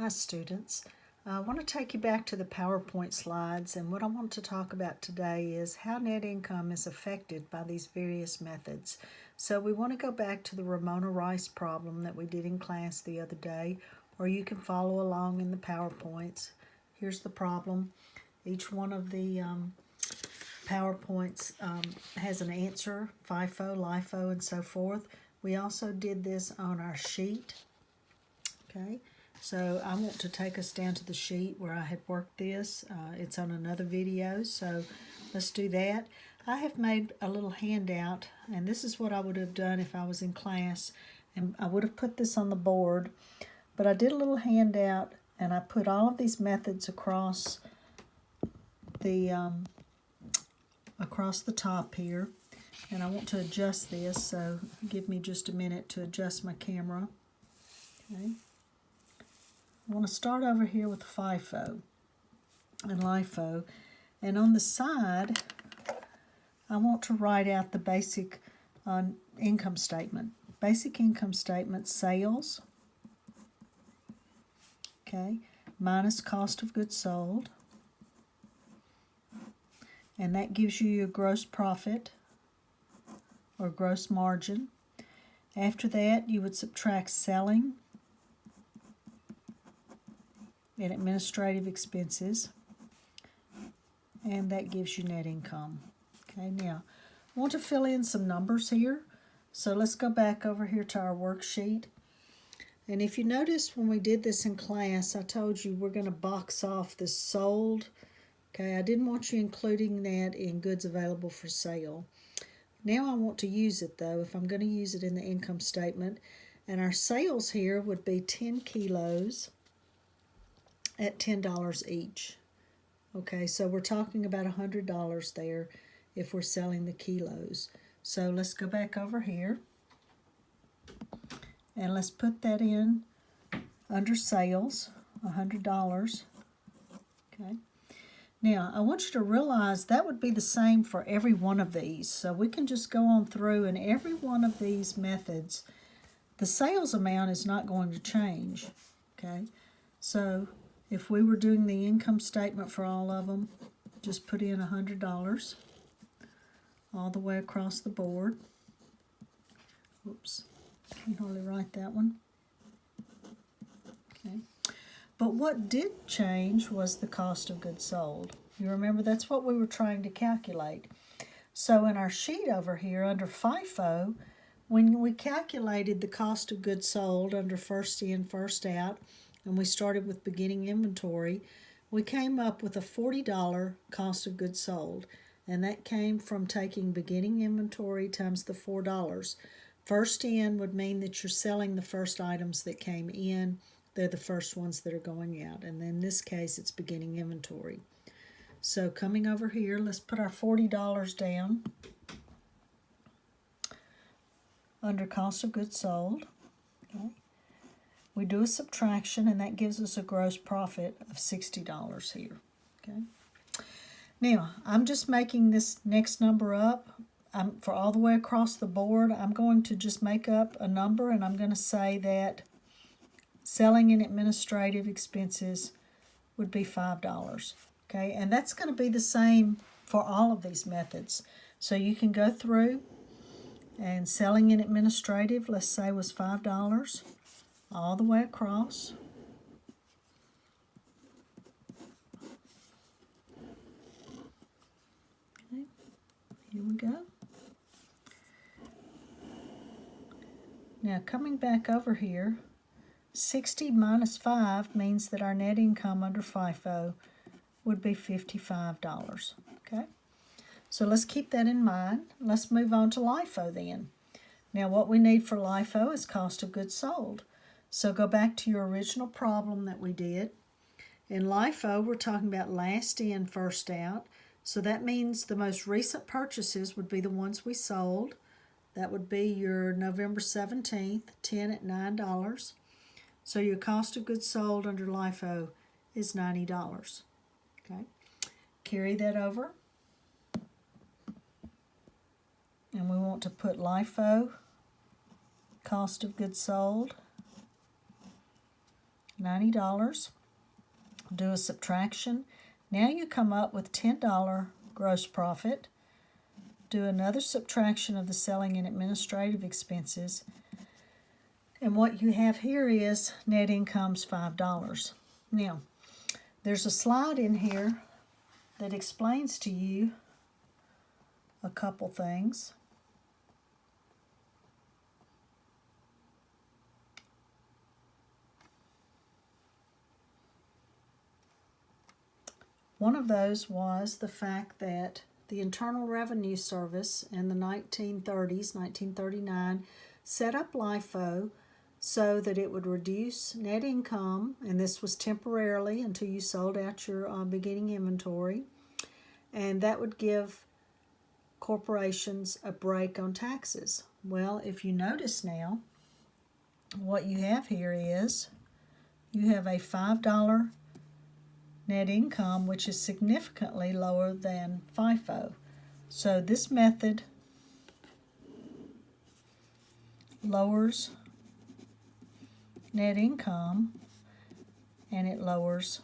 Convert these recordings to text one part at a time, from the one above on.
Hi students. I want to take you back to the PowerPoint slides, and what I want to talk about today is how net income is affected by these various methods. So we want to go back to the Ramona Rice problem that we did in class the other day, or you can follow along in the PowerPoints. Here's the problem. Each one of the PowerPoints has an answer, FIFO, LIFO, and so forth. We also did this on our sheet. Okay. So I want to take us down to the sheet where I had worked this. It's on another video, so let's do that. I have made a little handout, and this is what I would have done if I was in class, and I would have put this on the board, but I did a little handout, and I put all of these methods across the top here, and I want to adjust this, so give me just a minute to adjust my camera. Okay. I want to start over here with FIFO and LIFO, and on the side I want to write out the basic income statement. Basic income statement, sales, okay, minus cost of goods sold, and that gives you your gross profit or gross margin. After that, you would subtract selling and administrative expenses, and that gives you net income. Okay, now I want to fill in some numbers here, so let's go back over here to our worksheet. And if you notice when we did this in class, I told you we're going to box off the sold. Okay, I didn't want you including that in goods available for sale. Now I want to use it though, if I'm going to use it in the income statement, and our sales here would be 10 kilos at $10 each. Okay, so we're talking about $100 there if we're selling the kilos. So let's go back over here and let's put that in under sales, $100. Okay. Now, I want you to realize that would be the same for every one of these. So we can just go on through, and every one of these methods, the sales amount is not going to change. Okay, so if we were doing the income statement for all of them, just put in $100 all the way across the board. Oops, can't hardly write that one. Okay, but what did change was the cost of goods sold. You remember that's what we were trying to calculate. So in our sheet over here under FIFO, when we calculated the cost of goods sold under first in, first out, and we started with beginning inventory, we came up with a $40 cost of goods sold, and that came from taking beginning inventory times the $4. First in would mean that you're selling the first items that came in. They're the first ones that are going out, and in this case it's beginning inventory. So coming over here, let's put our $40 down under cost of goods sold. Okay. We do a subtraction, and that gives us a gross profit of $60 here. Okay. Now, I'm just making this next number up. For all the way across the board, I'm going to just make up a number, and I'm going to say that selling and administrative expenses would be $5. Okay, and that's going to be the same for all of these methods. So you can go through, and selling and administrative, let's say, was $5 all the way across. Okay, here we go. Now coming back over here, 60 minus 5 means that our net income under FIFO would be $55. Okay, so let's keep that in mind. Let's move on to LIFO then. Now what we need for LIFO is cost of goods sold. So go back to your original problem that we did. In LIFO, we're talking about last in, first out. So that means the most recent purchases would be the ones we sold. That would be your November 17th, 10 at $9. So your cost of goods sold under LIFO is $90. Okay, carry that over. And we want to put LIFO, cost of goods sold, $90. Do a subtraction. Now you come up with $10 gross profit. Do another subtraction of the selling and administrative expenses. And what you have here is net income's $5. Now, there's a slide in here that explains to you a couple things. One of those was the fact that the Internal Revenue Service in the 1930s, 1939, set up LIFO so that it would reduce net income, and this was temporarily until you sold out your beginning inventory, and that would give corporations a break on taxes. Well, if you notice now, what you have here is you have a $5 net income, which is significantly lower than FIFO. So this method lowers net income and it lowers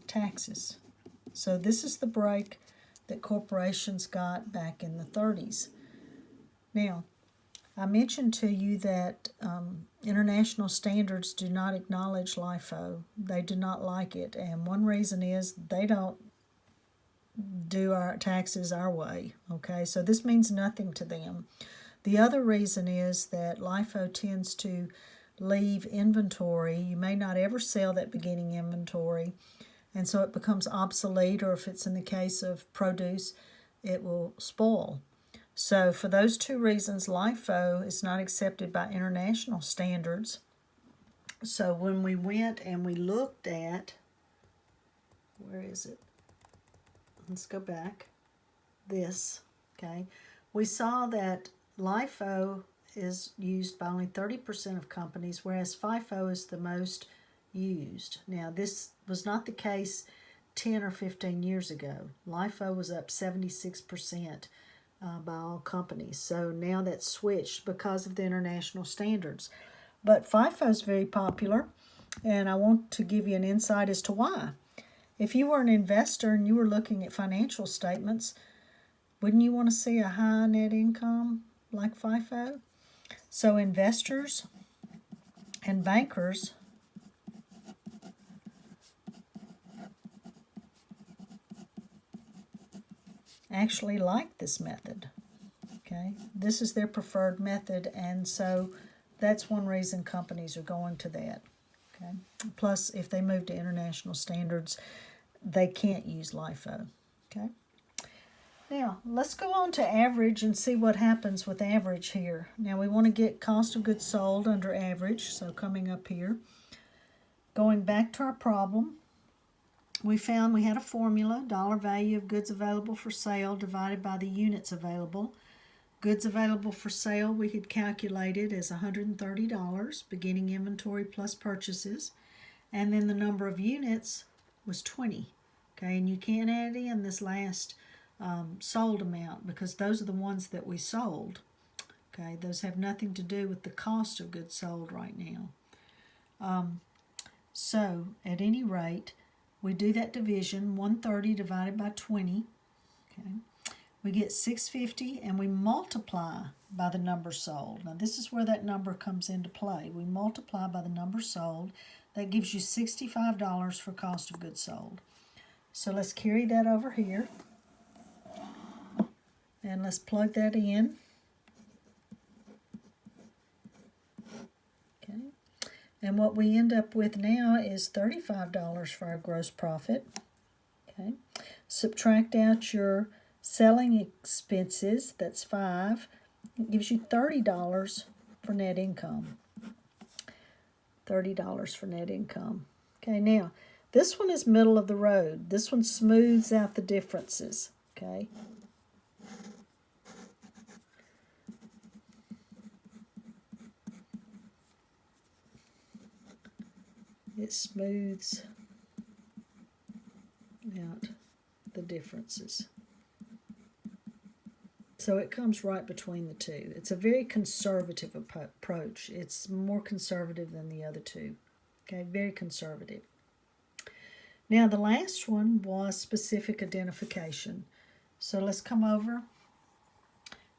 taxes. So this is the break that corporations got back in the 30s. Now, I mentioned to you that international standards do not acknowledge LIFO. They do not like it, and one reason is they don't do our taxes our way, okay? So this means nothing to them. The other reason is that LIFO tends to leave inventory. You may not ever sell that beginning inventory, and so it becomes obsolete, or if it's in the case of produce, it will spoil. So for those two reasons, LIFO is not accepted by international standards. So when we went and we looked at, where is it? Let's go back. This, okay? We saw that LIFO is used by only 30% of companies, whereas FIFO is the most used. Now, this was not the case 10 or 15 years ago. LIFO was up 76%. By all companies. So now that's switched because of the international standards. But FIFO is very popular, and I want to give you an insight as to why. If you were an investor and you were looking at financial statements, wouldn't you want to see a high net income like FIFO? So investors and bankers actually like this method. Okay, this is their preferred method, and so that's one reason companies are going to that. Okay, plus if they move to international standards, they can't use LIFO. Okay, now let's go on to average and see what happens with average here. Now we want to get cost of goods sold under average, so coming up here, going back to our problem, we found we had a formula, dollar value of goods available for sale divided by the units available. Goods available for sale we had calculated as $130, beginning inventory plus purchases, and then the number of units was 20. Okay, and you can't add in this last sold amount because those are the ones that we sold. Okay, those have nothing to do with the cost of goods sold right now. So at any rate, we do that division, 130 divided by 20. Okay, we get 650, and we multiply by the number sold. Now this is where that number comes into play. We multiply by the number sold. That gives you $65 for cost of goods sold. So let's carry that over here, and let's plug that in. Okay, and what we end up with now is $35 for our gross profit. Okay, subtract out your selling expenses, that's $5. It gives you $30 for net income. $30 for net income. Okay, now, this one is middle of the road. This one smooths out the differences, okay? It smooths out the differences. So it comes right between the two. It's a very conservative approach. It's more conservative than the other two. Okay, very conservative. Now the last one was specific identification. So let's come over,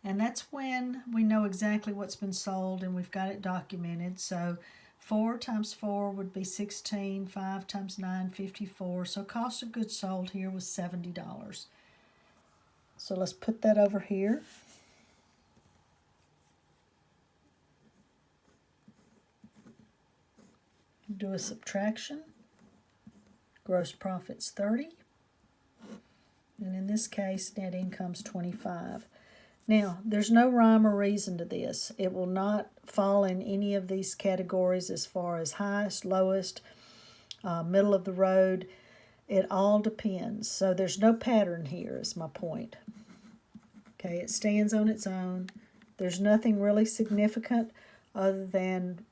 and that's when we know exactly what's been sold and we've got it documented. So 4 times 4 would be 16, 5 times 9, 54. So cost of goods sold here was $70. So let's put that over here. Do a subtraction. Gross profit's 30. And in this case, net income's 25. Now, there's no rhyme or reason to this. It will not fall in any of these categories as far as highest, lowest, middle of the road. It all depends. So there's no pattern here is my point. Okay, it stands on its own. There's nothing really significant other than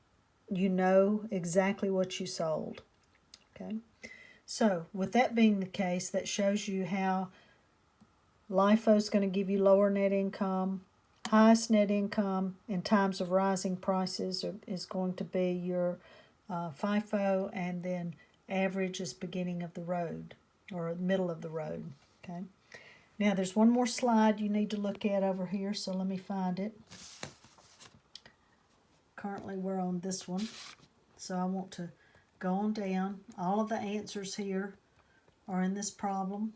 you know exactly what you sold. Okay, so with that being the case, that shows you how LIFO is going to give you lower net income. Highest net income in times of rising prices is going to be your FIFO, and then average is beginning of the road or middle of the road. Okay. Now there's one more slide you need to look at over here, so let me find it. Currently we're on this one, so I want to go on down. All of the answers here are in this problem.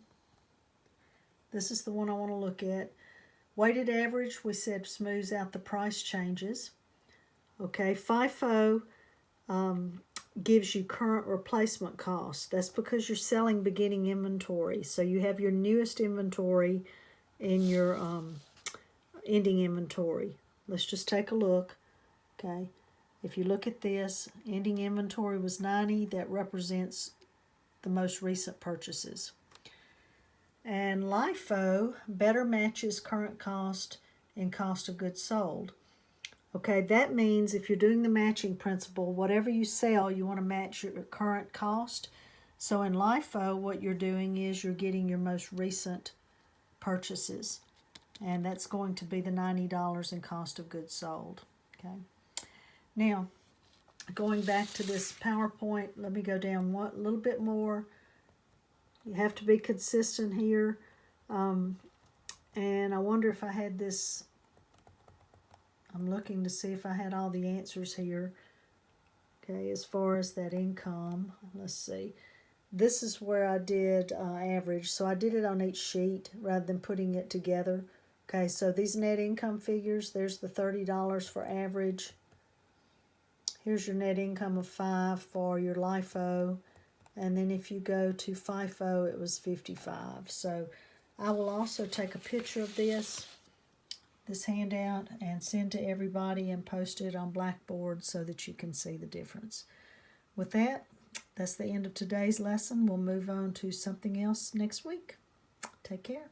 This is the one I want to look at. Weighted average, we said, smooths out the price changes. Okay, FIFO gives you current replacement costs. That's because you're selling beginning inventory. So you have your newest inventory in your ending inventory. Let's just take a look. Okay, if you look at this, ending inventory was 90. That represents the most recent purchases. And LIFO better matches current cost and cost of goods sold. Okay, that means if you're doing the matching principle, whatever you sell, you want to match your current cost. So in LIFO, what you're doing is you're getting your most recent purchases. And that's going to be the $90 in cost of goods sold. Okay. Now, going back to this PowerPoint, let me go down a little bit more. You have to be consistent here. And I wonder if I had this. I'm looking to see if I had all the answers here. Okay, as far as that income, let's see. This is where I did average. So I did it on each sheet rather than putting it together. Okay, so these net income figures, there's the $30 for average. Here's your net income of 5 for your LIFO. And then if you go to FIFO, it was 55. So I will also take a picture of this handout, and send to everybody and post it on Blackboard so that you can see the difference. With that, that's the end of today's lesson. We'll move on to something else next week. Take care.